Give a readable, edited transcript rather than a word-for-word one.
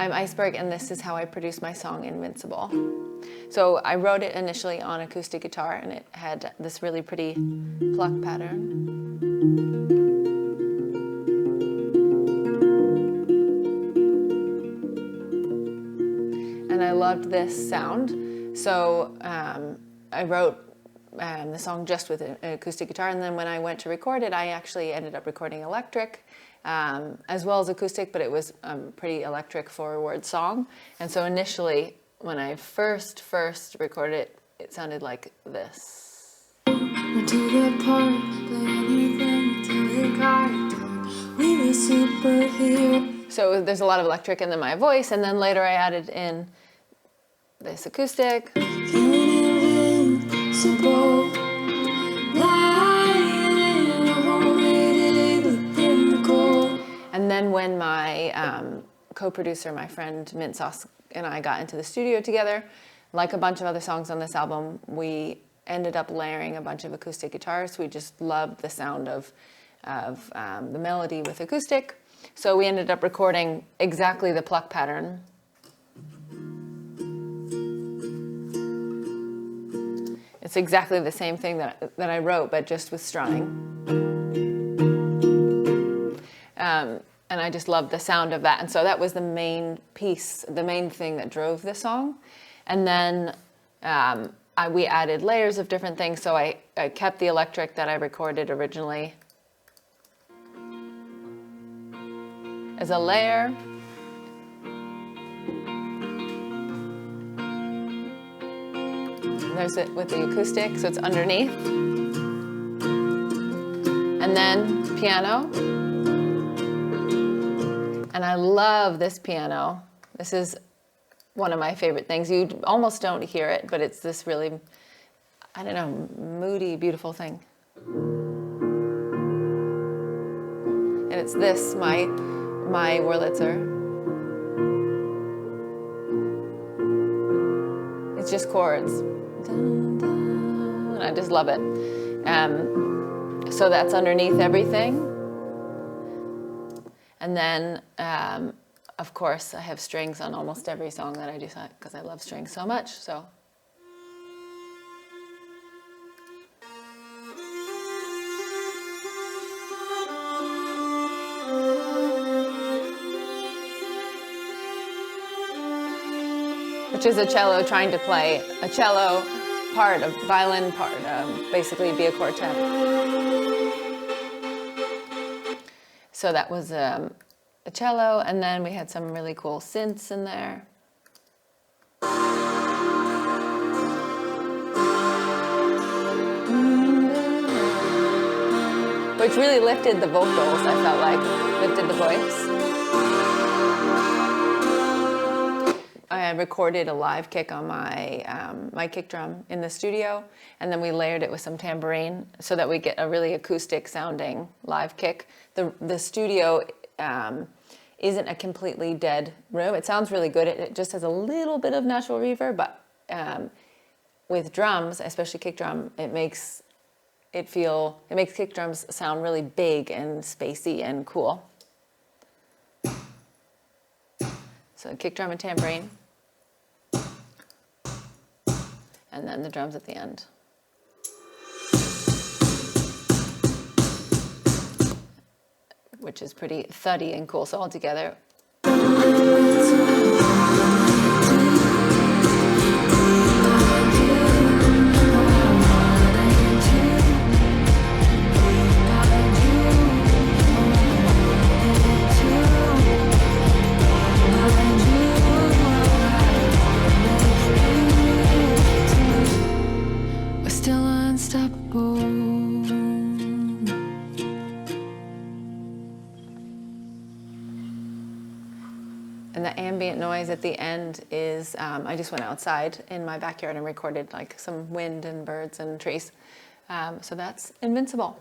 I'm ICEBERG, and this is how I produced my song Invincible. So I wrote it initially on acoustic guitar, and it had this really pretty pluck pattern. And I loved this sound, so I wrote the song just with an acoustic guitar, and then when I went to record it, I actually ended up recording electric as well as acoustic, but it was a pretty electric forward song. And so initially, when I first recorded it, it sounded like this. So there's a lot of electric and then my voice, and then later I added in this acoustic. And then when my co-producer, my friend Mintsauce, and I got into the studio together, like a bunch of other songs on this album, we ended up layering a bunch of acoustic guitars. We just loved the sound of the melody with acoustic. So we ended up recording exactly the pluck pattern. It's exactly the same thing that I wrote, but just with strumming. And I just loved the sound of that. And so that was the main piece, the main thing that drove the song. And then we added layers of different things. So I kept the electric that I recorded originally as a layer. There's it with the acoustic, so it's underneath. And then piano. And I love this piano. This is one of my favorite things. You almost don't hear it, but it's this really, I don't know, moody, beautiful thing. And it's this, my Wurlitzer. It's just chords. Dun, dun, and I just love it. So that's underneath everything. And then, of course, I have strings on almost every song that I do because I love strings so much. So. Which is a cello trying to play a cello part, a violin part, basically be a quartet. So that was a cello, and then we had some really cool synths in there. Which really lifted the vocals, I felt like, lifted the voice. I recorded a live kick on my my kick drum in the studio, and then we layered it with some tambourine so that we get a really acoustic sounding live kick. The studio isn't a completely dead room. It sounds really good. It just has a little bit of natural reverb, but with drums, especially kick drum, it makes kick drums sound really big and spacey and cool. So kick drum and tambourine. And then the drums at the end. Which is pretty thuddy and cool, so all together. And the ambient noise at the end is, I just went outside in my backyard and recorded like some wind and birds and trees. So that's Invincible.